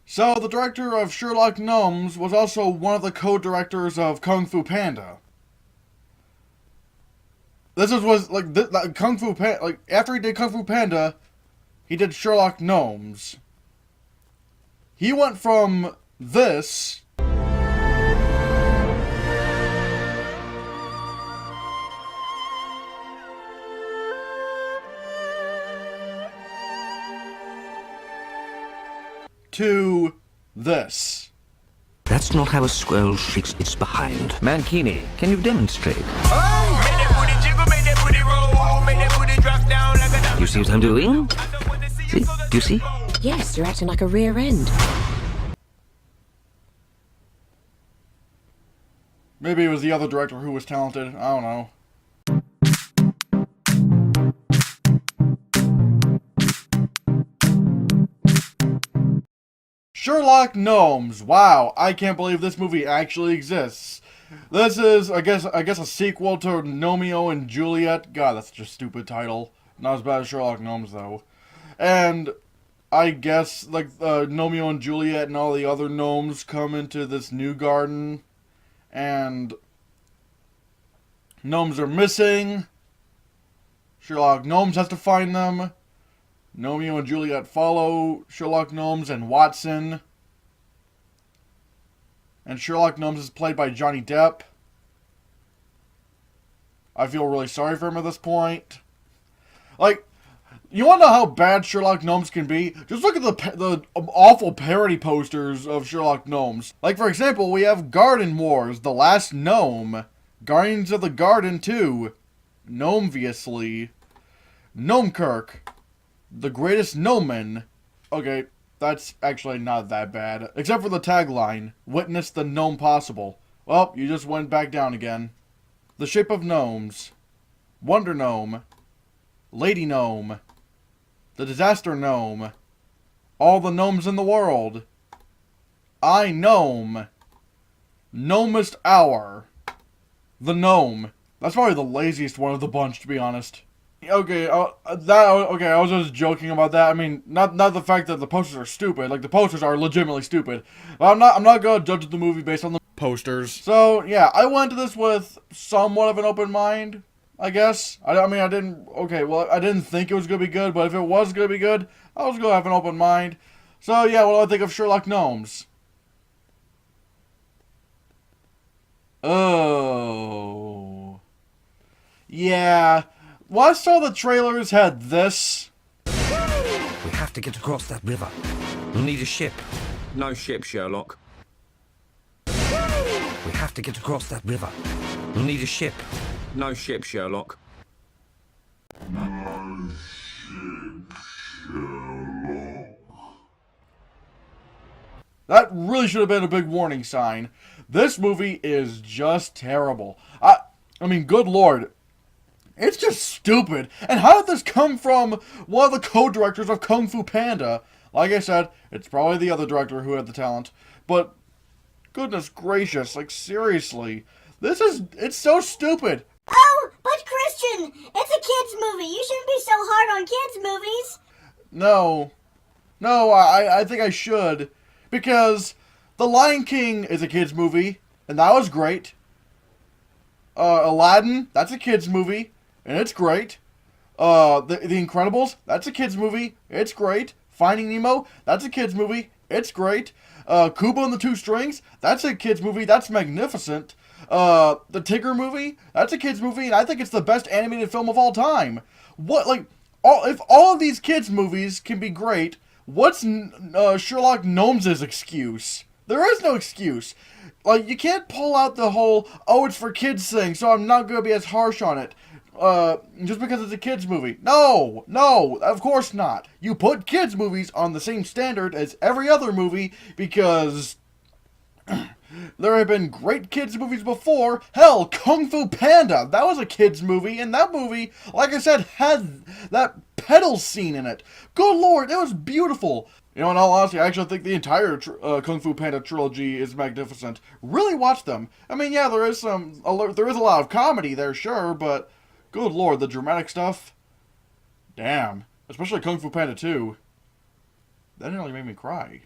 So, the director of Sherlock Gnomes was also one of the co-directors of Kung Fu Panda. Kung Fu Panda. Like, after he did Kung Fu Panda, he did Sherlock Gnomes. He went from this to this. That's not how a squirrel shakes its behind. Mankini, can you demonstrate? You see what I'm doing? See? Do you see? Yes, you're acting like a rear end. Maybe it was the other director who was talented. I don't know. Sherlock Gnomes. Wow, I can't believe this movie actually exists. This is, I guess a sequel to Romeo and Juliet. God, that's such a stupid title. Not as bad as Sherlock Gnomes, though. And I guess, like, Romeo and Juliet and all the other gnomes come into this new garden. And gnomes are missing. Sherlock Gnomes has to find them. Romeo and Juliet follow Sherlock Gnomes and Watson. And Sherlock Gnomes is played by Johnny Depp. I feel really sorry for him at this point. Like, you want to know how bad Sherlock Gnomes can be? Just look at the awful parody posters of Sherlock Gnomes. Like, for example, we have Garden Wars, The Last Gnome, Guardians of the Garden 2, Gnomeviously, Gnomekirk, The Greatest Gnomen. Okay, that's actually not that bad. Except for the tagline, Witness the Gnome Possible. Well, you just went back down again. The Shape of Gnomes, Wonder Gnome, Lady Gnome, The Disaster Gnome, All the Gnomes in the World, I Gnome, Gnomist Hour, The Gnome. That's probably the laziest one of the bunch, to be honest. Okay, I was just joking about that. I mean, not the fact that the posters are stupid. Like, the posters are legitimately stupid. But I'm not gonna judge the movie based on the posters. So, yeah, I went to this with somewhat of an open mind, I guess. I didn't think it was gonna be good, but if it was gonna be good, I was gonna have an open mind. So, yeah, what do I think of Sherlock Gnomes? Oh. Yeah. Well, I saw the trailers had this. We have to get across that river. We'll need a ship. No ship, Sherlock. We have to get across that river. We'll need a ship. No ship, Sherlock. That really should have been a big warning sign. This movie is just terrible. I mean, good lord. It's just stupid. And how did this come from one of the co-directors of Kung Fu Panda? Like I said, it's probably the other director who had the talent. But, goodness gracious, like seriously. It's so stupid. Oh, but Christian, it's a kid's movie. You shouldn't be so hard on kids' movies. No, I think I should. Because The Lion King is a kid's movie, and that was great. Aladdin, that's a kid's movie, and it's great. The Incredibles, that's a kid's movie, it's great. Finding Nemo, that's a kid's movie, it's great. Kubo and the Two Strings, that's a kid's movie, that's magnificent. The Tigger movie, that's a kid's movie, and I think it's the best animated film of all time. If all of these kids' movies can be great, what's Sherlock Gnomes' excuse? There is no excuse. Like, you can't pull out the whole, oh, it's for kids thing, so I'm not going to be as harsh on it. Just because it's a kids movie. No, of course not. You put kids movies on the same standard as every other movie because there have been great kids movies before. Hell, Kung Fu Panda, that was a kids movie, and that movie, like I said, had that pedal scene in it. Good lord, it was beautiful. You know, in all honesty, I actually think the entire Kung Fu Panda trilogy is magnificent. Really watch them. I mean, yeah, there is a lot of comedy there, sure, but good lord, the dramatic stuff. Damn. Especially Kung Fu Panda 2. That nearly made me cry.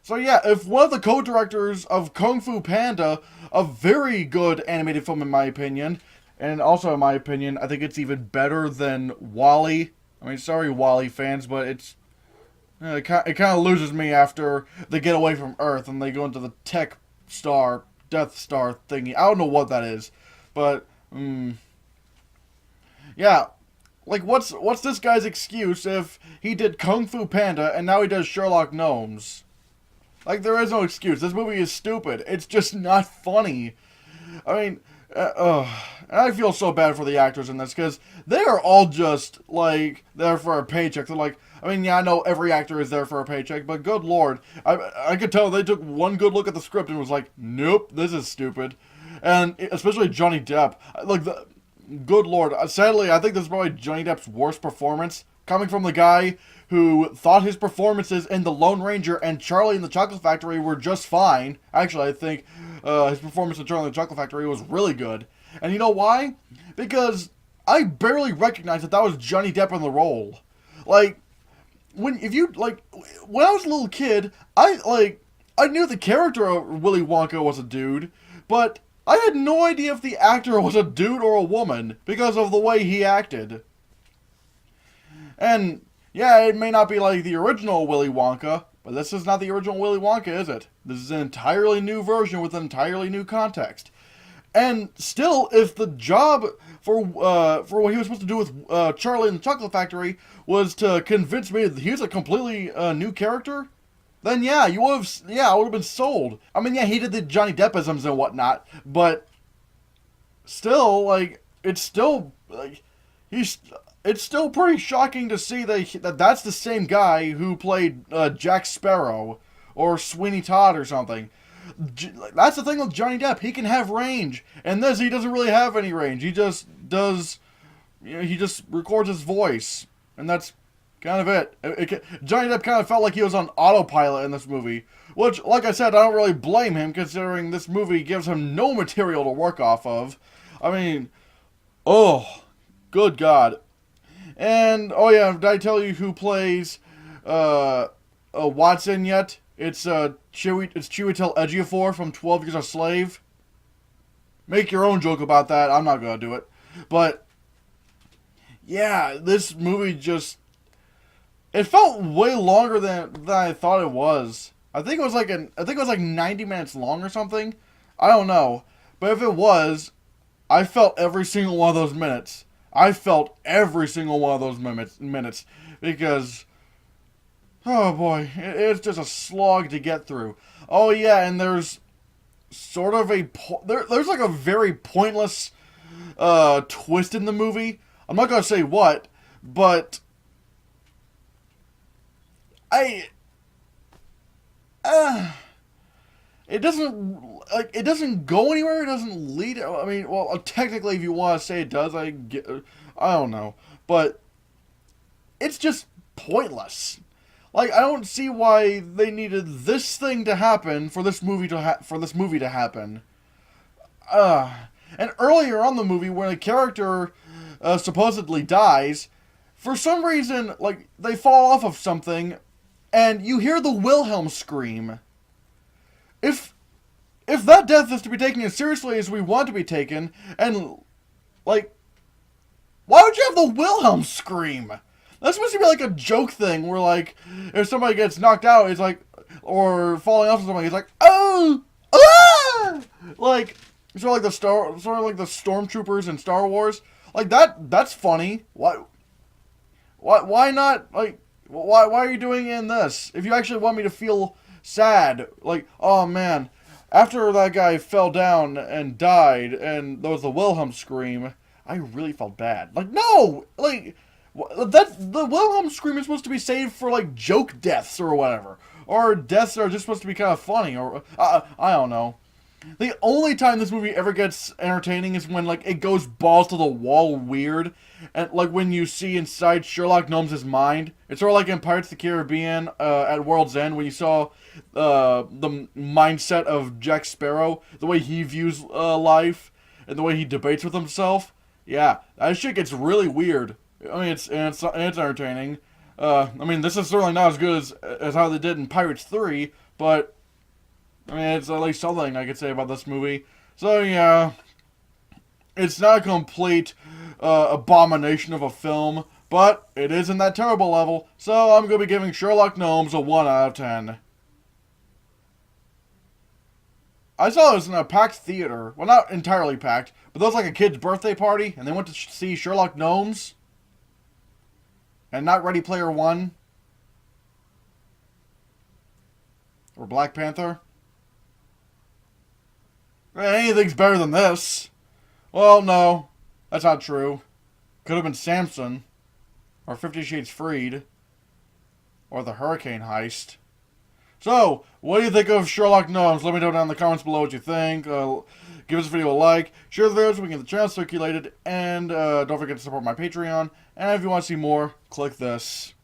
So yeah, if one of the co-directors of Kung Fu Panda, a very good animated film in my opinion, and also in my opinion, I think it's even better than WALL-E. I mean, sorry WALL-E fans, but it kind of loses me after they get away from Earth and they go into the Death Star thingy. I don't know what that is, but yeah. Like, what's this guy's excuse if he did Kung Fu Panda and now he does Sherlock Gnomes? Like, there is no excuse. This movie is stupid. It's just not funny. I mean, and I feel so bad for the actors in this, because they are all just, like, there for a paycheck. They're like, I mean, yeah, I know every actor is there for a paycheck, but good lord. I could tell they took one good look at the script and was like, nope, this is stupid. And especially Johnny Depp. Like, good lord. Sadly, I think this is probably Johnny Depp's worst performance, coming from the guy who thought his performances in The Lone Ranger and Charlie and the Chocolate Factory were just fine. Actually, I think his performance in Charlie and the Chocolate Factory was really good. And you know why? Because I barely recognized that was Johnny Depp in the role. Like, when I was a little kid, I knew the character of Willy Wonka was a dude, but I had no idea if the actor was a dude or a woman because of the way he acted. And yeah, it may not be like the original Willy Wonka, but this is not the original Willy Wonka, is it? This is an entirely new version with an entirely new context. And still, if the job for what he was supposed to do with Charlie and the Chocolate Factory was to convince me that he's a completely new character, then yeah, I would have been sold. I mean, yeah, he did the Johnny Deppisms and whatnot, but still, like, it's still pretty shocking to see that's the same guy who played Jack Sparrow or Sweeney Todd or something. That's the thing with Johnny Depp. He can have range. And this, he doesn't really have any range. He just does, he just records his voice. And that's kind of it. Johnny Depp kind of felt like he was on autopilot in this movie. Which, like I said, I don't really blame him, considering this movie gives him no material to work off of. I mean, oh, good God. And, oh yeah, did I tell you who plays Watson yet? It's Chiwetel Ejiofor from 12 Years a Slave. Make your own joke about that. I'm not gonna do it. But yeah, this movie just, it felt way longer than I thought it was. I think it was like 90 minutes long or something. I don't know. But if it was, I felt every single one of those minutes. I felt every single one of those minutes because, oh boy, it's just a slog to get through. Oh yeah, and there's sort of there's like a very pointless twist in the movie. I'm not gonna say what, but it doesn't go anywhere. It doesn't lead. I mean, well, technically, if you want to say it does, I don't know, but it's just pointless. Like, I don't see why they needed this thing to happen for this movie to happen. And earlier on in the movie, when a character supposedly dies, for some reason, like, they fall off of something, and you hear the Wilhelm scream. If that death is to be taken as seriously as we want to be taken, and, like, why would you have the Wilhelm scream? That's supposed to be like a joke thing where, like, if somebody gets knocked out, it's like, or falling off of something, it's like, oh, ah! Like, sort of like the stormtroopers in Star Wars. Like, that's funny. Why not, like, why are you doing it in this? If you actually want me to feel sad, like, oh man, after that guy fell down and died, and there was the Wilhelm scream, I really felt bad. Like, no! Like, the Wilhelm scream is supposed to be saved for, like, joke deaths or whatever. Or deaths that are just supposed to be kind of funny, or, I don't know. The only time this movie ever gets entertaining is when, like, it goes balls to the wall weird. And, like, when you see inside Sherlock Gnomes' mind. It's sort of like in Pirates of the Caribbean at World's End, when you saw the mindset of Jack Sparrow, the way he views life, and the way he debates with himself. Yeah, that shit gets really weird. I mean, it's entertaining. I mean, this is certainly not as good as how they did in Pirates 3, but I mean, it's at least something I could say about this movie. So yeah, it's not a complete abomination of a film, but it is in that terrible level, so I'm going to be giving Sherlock Gnomes a 1 out of 10. I saw this in a packed theater. Well, not entirely packed, but there was like a kid's birthday party, and they went to see Sherlock Gnomes, and not Ready Player One, or Black Panther. Anything's better than this. Well, no, that's not true. Could have been Samson, or 50 Shades Freed, or The Hurricane Heist. So, what do you think of Sherlock Gnomes? Let me know down in the comments below what you think. Give this video a like, share the video so we can get the channel circulated, and don't forget to support my Patreon. And if you want to see more, click this.